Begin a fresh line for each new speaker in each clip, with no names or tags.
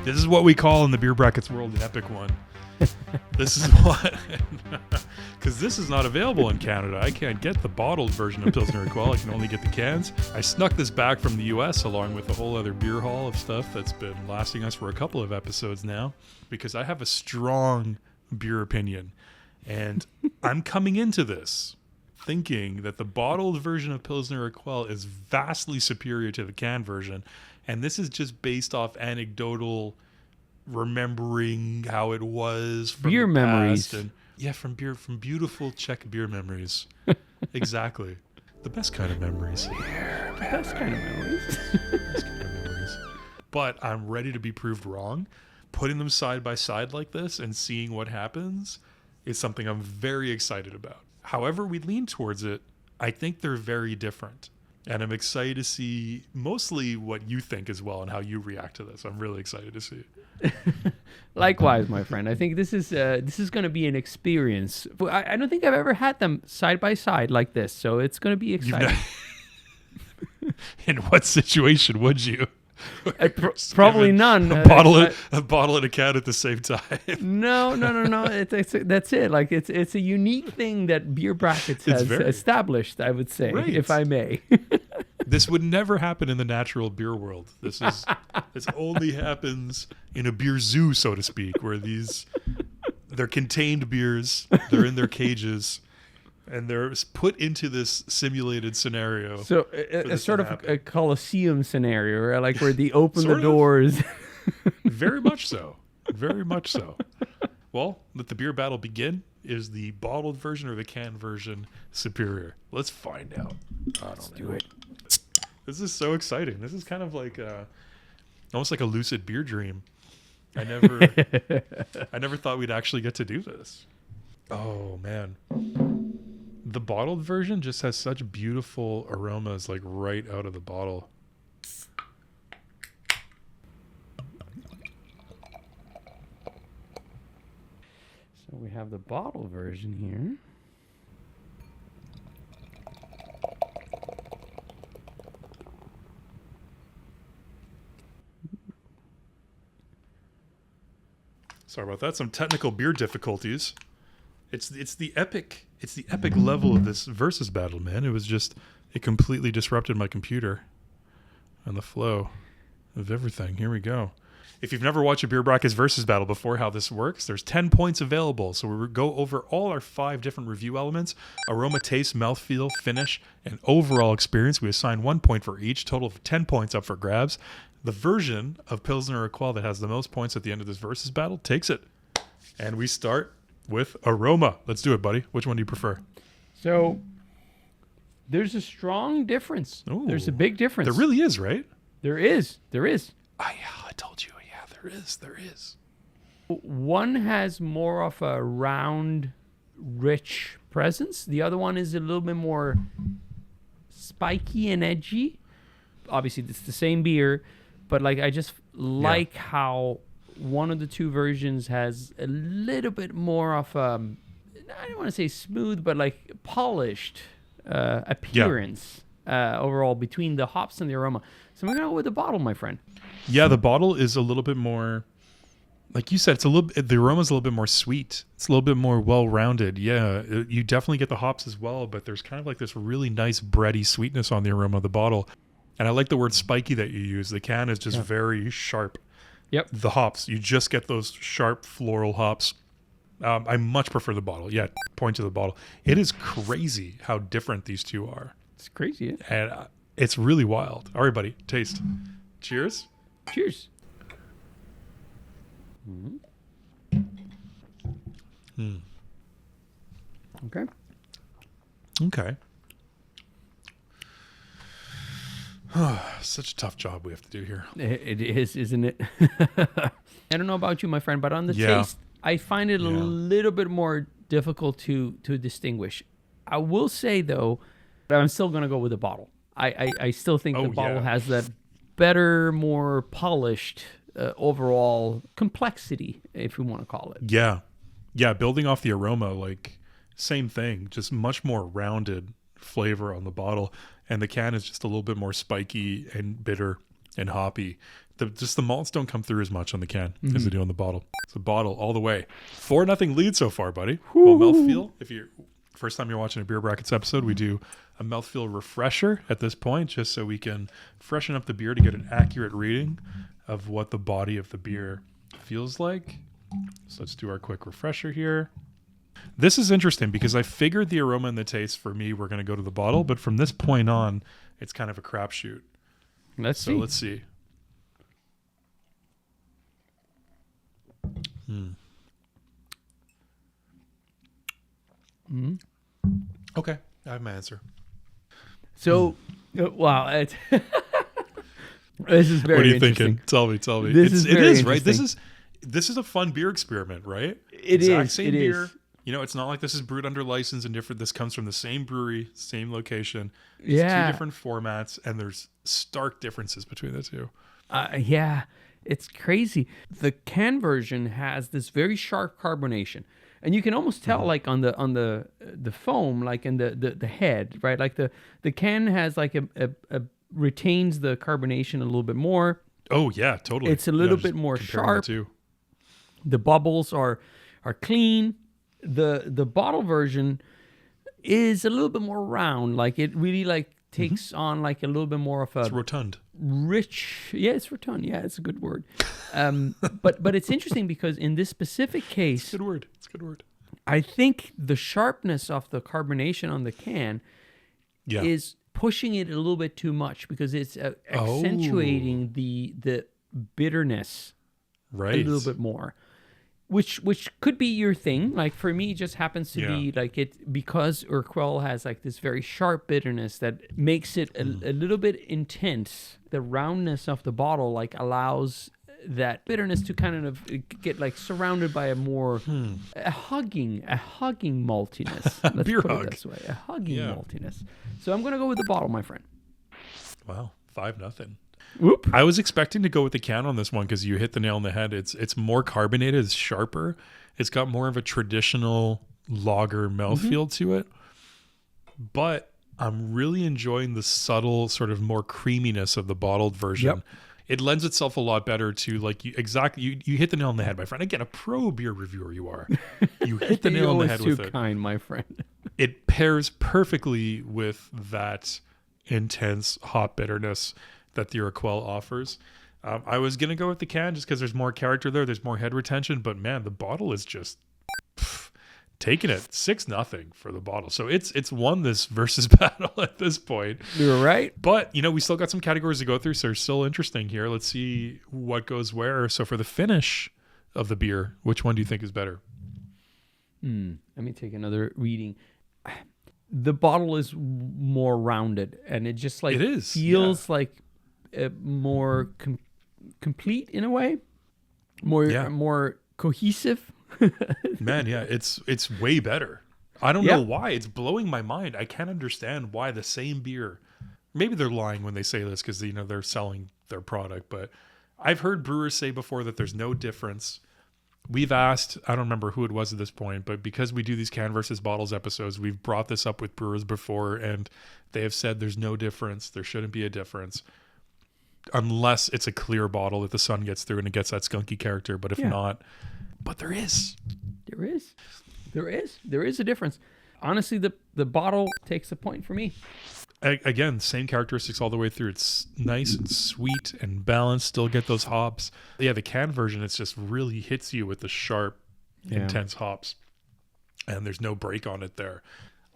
This is what we call in the beer brackets world an epic one. This is what, because this is not available in Canada. I can't get the bottled version of Pilsner Urquell. I can only get the cans. I snuck this back from the US along with a whole other beer haul of stuff that's been lasting us for a couple of episodes now, because I have a strong beer opinion. And I'm coming into this thinking that the bottled version of Pilsner Urquell is vastly superior to the canned version. And this is just based off anecdotal remembering how it was from
beer
the
memories.
past and from beautiful Czech beer memories. Exactly. The best kind of memories.
The best kind of memories.
Best kind of memories. But I'm ready to be proved wrong. Putting them side by side like this and seeing what happens is something I'm very excited about. However we lean towards it, I think they're very different. And I'm excited to see mostly what you think as well and how you react to this. I'm really excited to see it.
Likewise, my friend. I think this is going to be an experience. I don't think I've ever had them side by side like this, so it's going to be exciting.
In what situation would you?
Probably none.
A bottle and a can at the same time.
No. That's it. Like it's a unique thing that beer brackets has established, I would say,
right.
if I may.
This would never happen in the natural beer world. This only happens in a beer zoo, so to speak, where they're contained beers, they're in their cages, and they're put into this simulated scenario.
So a sort of a Colosseum scenario, right? Like where they open the doors.
Very much so. Very much so. Well, let the beer battle begin. Is the bottled version or the canned version superior? Let's find out.
Let's do it.
This is so exciting. This is kind of like almost like a lucid beer dream. I never thought we'd actually get to do this. Oh man. The bottled version just has such beautiful aromas like right out of the bottle.
So we have the bottle version here.
Sorry about that. Some technical beer difficulties. It's the epic level of this versus battle, man. It completely disrupted my computer and the flow of everything. Here we go. If you've never watched a beer brackets versus battle before, how this works, there's 10 points available. So we go over all our 5 different review elements: aroma, taste, mouthfeel, finish, and overall experience. We assign 1 point for each, total of 10 points up for grabs. The version of Pilsner Urquell that has the most points at the end of this versus battle takes it. And we start with aroma. Let's do it, buddy. Which one do you prefer?
So there's a strong difference.
Ooh,
there's a big difference.
There really is, right?
There is.
I told you. Yeah, there is.
One has more of a round, rich presence. The other one is a little bit more spiky and edgy. Obviously, it's the same beer, but like I just like how one of the two versions has a little bit more of I don't want to say smooth, but like polished appearance overall between the hops and the aroma. So I'm going to go with the bottle, my friend.
Yeah, the bottle is a little bit more, like you said, the aroma's a little bit more sweet. It's a little bit more well-rounded. Yeah, you definitely get the hops as well, but there's kind of like this really nice bready sweetness on the aroma of the bottle. And I like the word spiky that you use. The can is just very sharp.
Yep.
The hops, you just get those sharp floral hops. I much prefer the bottle. Yeah, point to the bottle. It is crazy how different these two are.
It's crazy.
And it's really wild. All right, buddy, taste. Cheers.
Cheers.
Okay. Such a tough job we have to do here.
It is, isn't it? I don't know about you, my friend, but on the taste, I find it a little bit more difficult to distinguish. I will say, though, that I'm still going to go with the bottle. I still think the bottle has that better, more polished overall complexity, if you want to call it.
Yeah, building off the aroma, like same thing, just much more rounded flavor on the bottle. And the can is just a little bit more spiky and bitter and hoppy. Just the malts don't come through as much on the can as they do on the bottle. It's a bottle all the way. 4-0 lead so far, buddy. Well, mouthfeel. If you're first time you're watching a Beer Brackets episode, we do a mouthfeel refresher at this point, just so we can freshen up the beer to get an accurate reading of what the body of the beer feels like. So let's do our quick refresher here. This is interesting because I figured the aroma and the taste for me were going to go to the bottle, but from this point on, it's kind of a crapshoot.
Let's see.
Okay, I have my answer.
So, wow, this is very.
What are you
interesting.
thinking? Tell me.
This is very
it is right.
interesting.
This is a fun beer experiment, right?
It
exact
is.
Same
it
beer.
is.
You know, it's not like this is brewed under license and different. This comes from the same brewery, same location. It's
Yeah.
2 different formats, and there's stark differences between the two.
Yeah, it's crazy. The can version has this very sharp carbonation, and you can almost tell, like on the foam, like in the head, right? Like the can has like a retains the carbonation a little bit more.
Oh yeah, totally.
It's a little
just
bit more
comparing
sharp.
the two.
The bubbles are clean. The bottle version is a little bit more round. Like it really like takes on like a little bit more of a
It's rotund.
rich. Yeah, it's rotund. Yeah, it's a good word. But it's interesting because in this specific case,
It's a good word.
I think the sharpness of the carbonation on the can
Yeah.
is pushing it a little bit too much because it's accentuating the bitterness
right.
a little bit more. Which could be your thing. Like for me, it just happens to be like it because Urquell has like this very sharp bitterness that makes it a little bit intense. The roundness of the bottle like allows that bitterness to kind of get like surrounded by a more a hugging maltiness. Let's
Beer
put
hug.
it this way, a hugging maltiness. So I'm gonna go with the bottle, my friend.
Wow, 5-0.
Whoop.
I was expecting to go with the can on this one because you hit the nail on the head. It's more carbonated, it's sharper. It's got more of a traditional lager mouthfeel to it. But I'm really enjoying the subtle sort of more creaminess of the bottled version.
Yep.
It lends itself a lot better to like you hit the nail on the head, my friend. Again, a pro beer reviewer you are. You hit the
You're
nail on the
always
head
too
with it.
kind, my friend.
It pairs perfectly with that intense hop bitterness that the Urquell offers. I was going to go with the can just because there's more character there. There's more head retention. But man, the bottle is just taking it 6-0 for the bottle. So it's won this versus battle at this point.
You're right.
But, you know, we still got some categories to go through. So it's still interesting here. Let's see what goes where. So for the finish of the beer, which one do you think is better?
Let me take another reading. The bottle is more rounded, and it just like
It is,
feels like more complete in a way, more cohesive.
Man, yeah, it's way better. I don't know why. It's blowing my mind. I can't understand why the same beer. Maybe they're lying when they say this because they're selling their product, but I've heard brewers say before that there's no difference. We've asked, I don't remember who it was at this point, but because we do these can versus bottles episodes, we've brought this up with brewers before, and they have said there's no difference. There shouldn't be a difference unless it's a clear bottle that the sun gets through and it gets that skunky character. But if not, but there is.
There is a difference. Honestly, the bottle takes a point for me.
Again, same characteristics all the way through. It's nice and sweet and balanced. Still get those hops. Yeah, the can version, it's just really hits you with the sharp, intense hops. And there's no break on it there.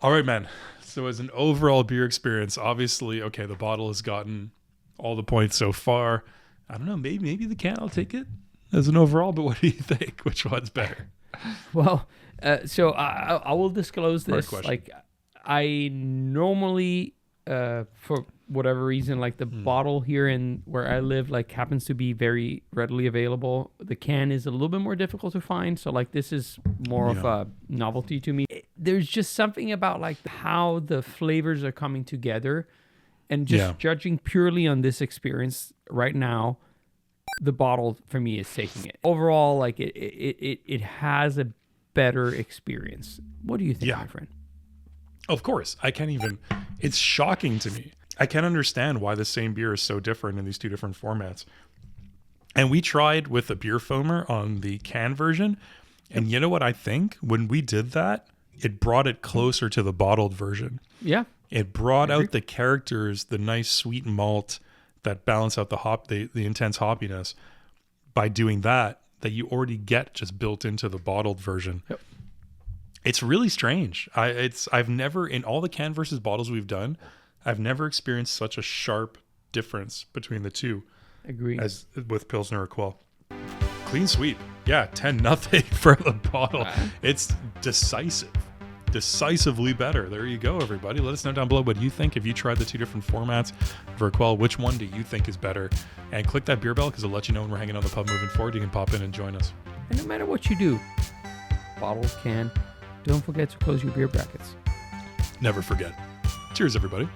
All right, man. So as an overall beer experience, obviously, okay, the bottle has gotten all the points so far. I don't know. Maybe the can will take it as an overall. But what do you think? Which one's better?
Well, so I will disclose this.
question.
Like, I normally, for whatever reason, like the bottle here in where I live, like happens to be very readily available. The can is a little bit more difficult to find. So like this is more of a novelty to me. There's just something about like how the flavors are coming together, and just judging purely on this experience right now, the bottle for me is taking it. Overall, like it has a better experience. What do you think, my friend?
Of course. I can't even. It's shocking to me I can understand why the same beer is so different in these two different formats. And we tried with a beer foamer on the can version. And you know what I think? When we did that, it brought it closer to the bottled version.
Yeah.
It brought out the characters, the nice sweet malt that balance out the intense hoppiness by doing that you already get just built into the bottled version.
Yep.
It's really strange. I've never, in all the can versus bottles we've done, I've never experienced such a sharp difference between the two.
Agreed.
As with Pilsner Urquell. Clean sweep. Yeah, 10-0 for the bottle. It's decisive. Decisively better. There you go, everybody. Let us know down below what you think. If you tried the two different formats of Urquell, which one do you think is better? And click that beer bell because it'll let you know when we're hanging on the pub moving forward. You can pop in and join us.
And no matter what you do, bottle, can, don't forget to close your beer brackets.
Never forget. Cheers, everybody.